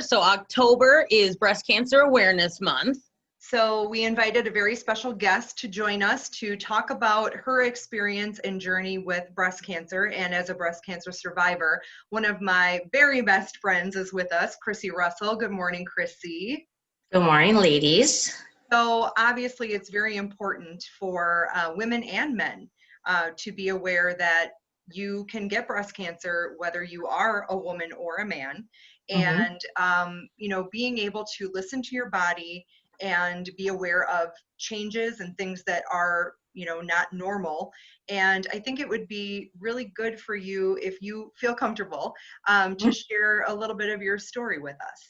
So October is Breast Cancer Awareness Month. So we invited a very special guest to join us to talk about her experience and journey with breast cancer. And as a breast cancer survivor, one of my very best friends is with us, Chrissy Russell. Good morning, Chrissy. Good morning, ladies. So obviously it's very important for women and men to be aware that you can get breast cancer whether you are a woman or a man. And, being able to listen to your body and be aware of changes and things that are, not normal. And I think it would be really good for you if you feel comfortable to share a little bit of your story with us.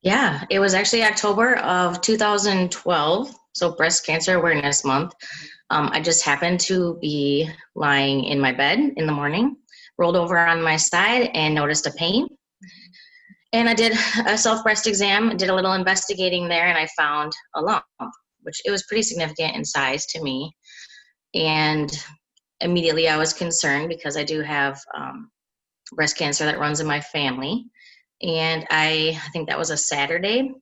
Yeah, it was actually October of 2012, so Breast Cancer Awareness Month. I just happened to be lying in my bed in the morning, rolled over on my side and noticed a pain. And I did a self-breast exam, did a little investigating there, and I found a lump, which it was pretty significant in size to me. And immediately I was concerned because I do have breast cancer that runs in my family. And I think that was a Saturday.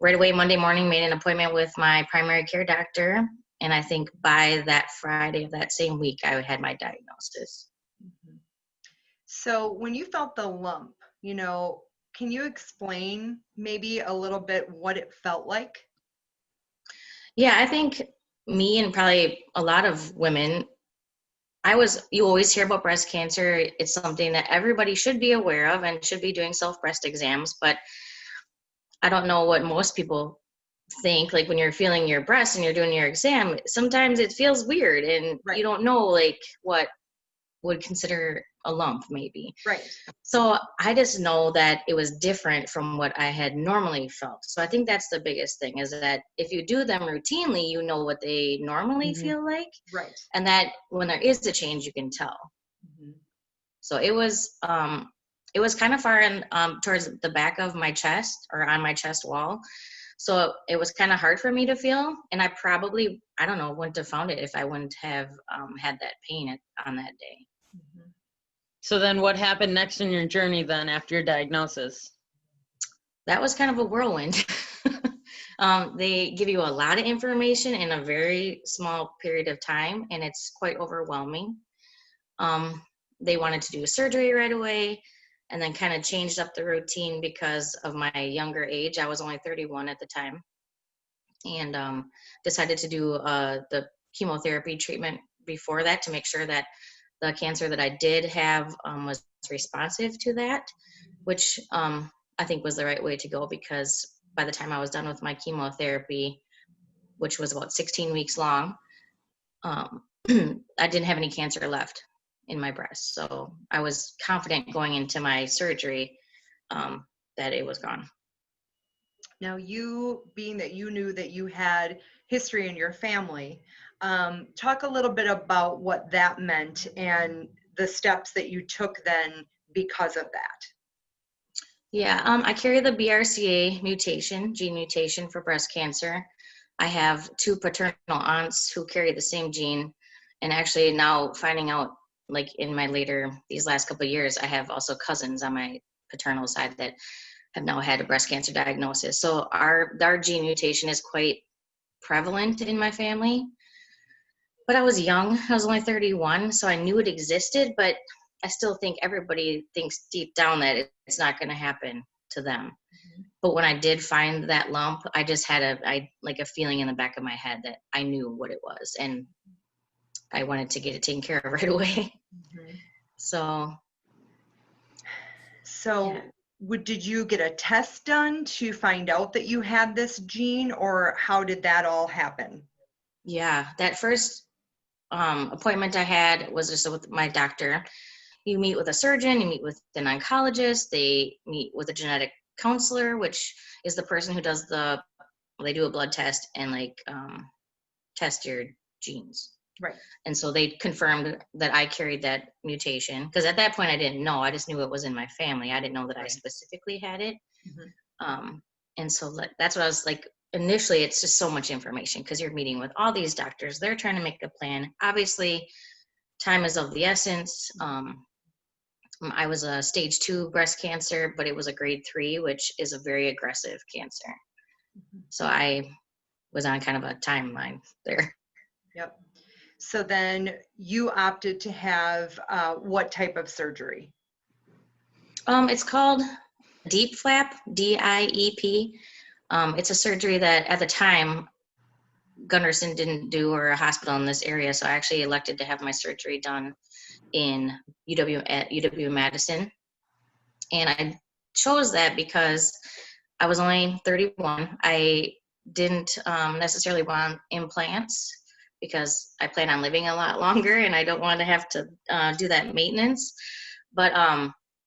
Right away, Monday morning, made an appointment with my primary care doctor. And I think by that Friday of that same week, I had my diagnosis. So when you felt the lump, can you explain maybe a little bit what it felt like? Yeah, I think me and probably a lot of women, you always hear about breast cancer. It's something that everybody should be aware of and should be doing self-breast exams. But I don't know what most people think. Like when you're feeling your breast and you're doing your exam, sometimes it feels weird and you don't know like what would consider a lump maybe. Right. So I just know that it was different from what I had normally felt. So I think that's the biggest thing is that if you do them routinely, you know what they normally feel like. Right. And that when there is a change, you can tell. So it was kind of far in towards the back of my chest or on my chest wall. So it was kind of hard for me to feel. And I probably, I don't know, wouldn't have found it if I wouldn't have had that pain on that day. So then what happened next in your journey then after your diagnosis? That was kind of a whirlwind. They give you a lot of information in a very small period of time, and it's quite overwhelming. They wanted to do surgery right away and then kind of changed up the routine because of my younger age. I was only 31 at the time, and decided to do the chemotherapy treatment before that to make sure that the cancer that I did have was responsive to that, which I think was the right way to go because by the time I was done with my chemotherapy, which was about 16 weeks long, I didn't have any cancer left in my breast. So I was confident going into my surgery that it was gone. Now, you being that you knew that you had history in your family, talk a little bit about what that meant and the steps that you took then because of that. Yeah, I carry the BRCA mutation, gene mutation for breast cancer. I have 2 paternal aunts who carry the same gene. And actually now finding out, like in my these last couple of years, I have also cousins on my paternal side that have now had a breast cancer diagnosis. So our gene mutation is quite prevalent in my family. But I was young, I was only 31, so I knew it existed, but I still think everybody thinks deep down that it's not going to happen to them. But when I did find that lump, I just had a feeling in the back of my head that I knew what it was, and I wanted to get it taken care of right away. So yeah. Did you get a test done to find out that you had this gene, or how did that all happen? Yeah, that first appointment I had was just with my doctor. You meet with a surgeon, you meet with an oncologist, they meet with a genetic counselor, which is the person who does they do a blood test and test your genes. Right. And so they confirmed that I carried that mutation because at that point I didn't know. I just knew it was in my family. I didn't know that I specifically had it. And so that's what I was like. Initially, it's just so much information because you're meeting with all these doctors. They're trying to make a plan. Obviously, time is of the essence. I was a stage 2 breast cancer, but it was a grade 3, which is a very aggressive cancer. So I was on kind of a timeline there. Yep. So then you opted to have what type of surgery? It's called DIEP flap, DIEP. It's a surgery that at the time Gunderson didn't do, or a hospital in this area. So I actually elected to have my surgery done in at UW-Madison. And I chose that because I was only 31. I didn't necessarily want implants because I plan on living a lot longer and I don't want to have to do that maintenance. But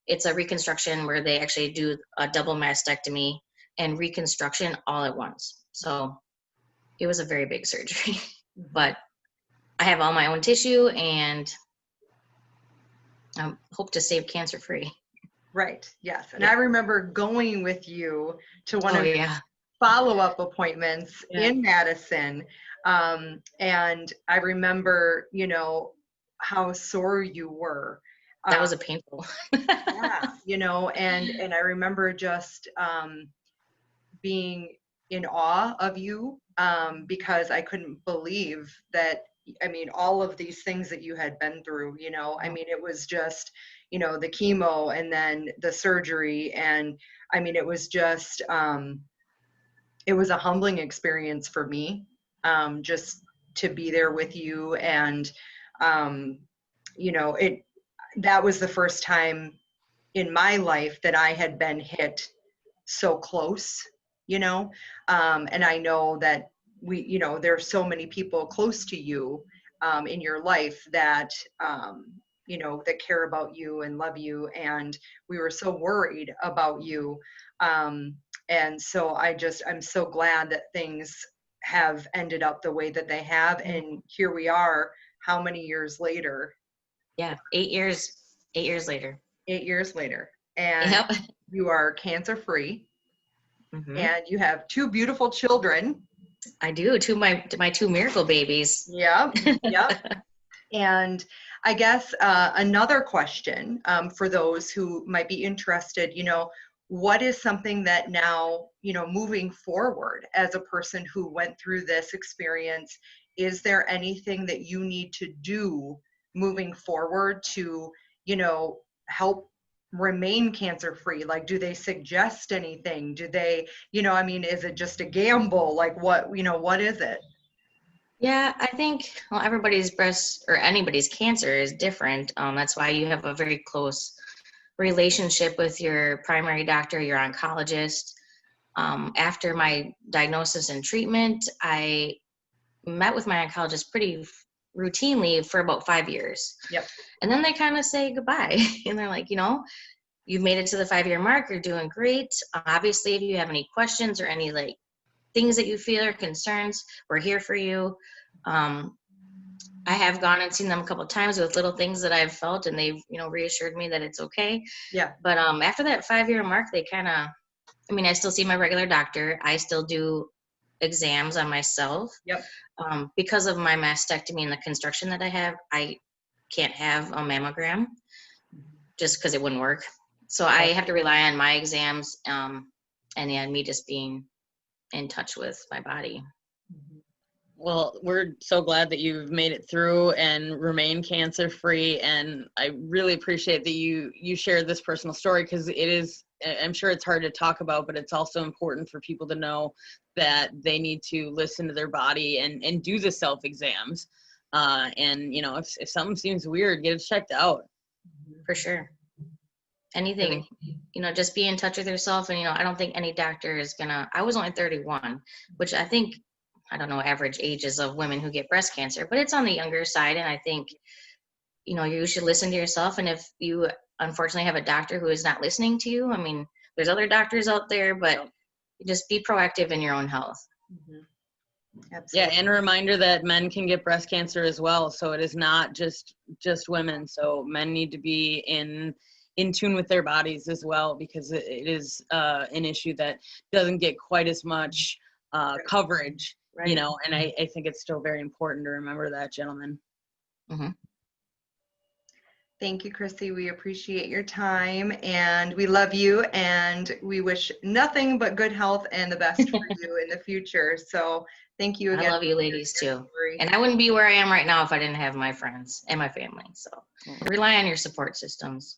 it's a reconstruction where they actually do a double mastectomy and reconstruction all at once. So it was a very big surgery, but I have all my own tissue and I hope to save cancer free. Right. Yes. And Yeah. I remember going with you to one of yeah. follow-up appointments Yeah. in Madison. And I remember, you know, how sore you were. That was a painful. Yeah, you know, and I remember just being in awe of you because I couldn't believe that, I mean, all of these things that you had been through, you know, I mean, it was just, you know, the chemo and then the surgery. And I mean, it was just, it was a humbling experience for me, just to be there with you. And, you know, that was the first time in my life that I had been hit so close, you know, and I know that you know, there are so many people close to you in your life that, you know, that care about you and love you. And we were so worried about you. And so I'm so glad that things have ended up the way that they have. And here we are, how many years later? Yeah, 8 years. 8 years later. 8 years later. And Yep. you are cancer free. Mm-hmm. And you have 2 beautiful children. I do. My 2 miracle babies. Yep. Yep. And I guess another question for those who might be interested, you know, what is something that now, you know, moving forward as a person who went through this experience, is there anything that you need to do moving forward to, you know, help remain cancer free? Like, do they suggest anything? Do they, you know, I mean, is it just a gamble? Like, what, you know, what is it? Yeah, I think, well, everybody's breast or anybody's cancer is different. That's why you have a very close relationship with your primary doctor, your oncologist. After my diagnosis and treatment, I met with my oncologist pretty routinely for about 5 years. Yep. And then they kind of say goodbye. And they're like, you know, you've made it to the 5-year mark. You're doing great. Obviously, if you have any questions or any like things that you feel are concerns, we're here for you. I have gone and seen them a couple of times with little things that I've felt, and they've, you know, reassured me that it's okay. Yeah. But after that 5-year mark, they kind of, I mean, I still see my regular doctor. I still do exams on myself. Yep. Because of my mastectomy and the construction that I have, I can't have a mammogram just because it wouldn't work. So I have to rely on my exams, and yeah, me just being in touch with my body. Well, we're so glad that you've made it through and remain cancer free. And I really appreciate that you shared this personal story, because it is, I'm sure it's hard to talk about, but it's also important for people to know that they need to listen to their body and do the self exams. And, you know, if something seems weird, get it checked out. For sure. Anything, you know, just be in touch with yourself. And, you know, I don't think any doctor is gonna, I was only 31, which I think, I don't know, average ages of women who get breast cancer, but it's on the younger side. And I think, you know, you should listen to yourself. And if you unfortunately have a doctor who is not listening to you, I mean, there's other doctors out there, but just be proactive in your own health. Mm-hmm. Yeah, and a reminder that men can get breast cancer as well. So it is not just women. So men need to be in tune with their bodies as well, because it is an issue that doesn't get quite as much coverage. Right. You know, and I think it's still very important to remember that, gentlemen. Mm-hmm. Thank you, Chrissy. We appreciate your time and we love you, and we wish nothing but good health and the best for you in the future. So thank you again. I love you ladies too. And I wouldn't be where I am right now if I didn't have my friends and my family. So rely on your support systems.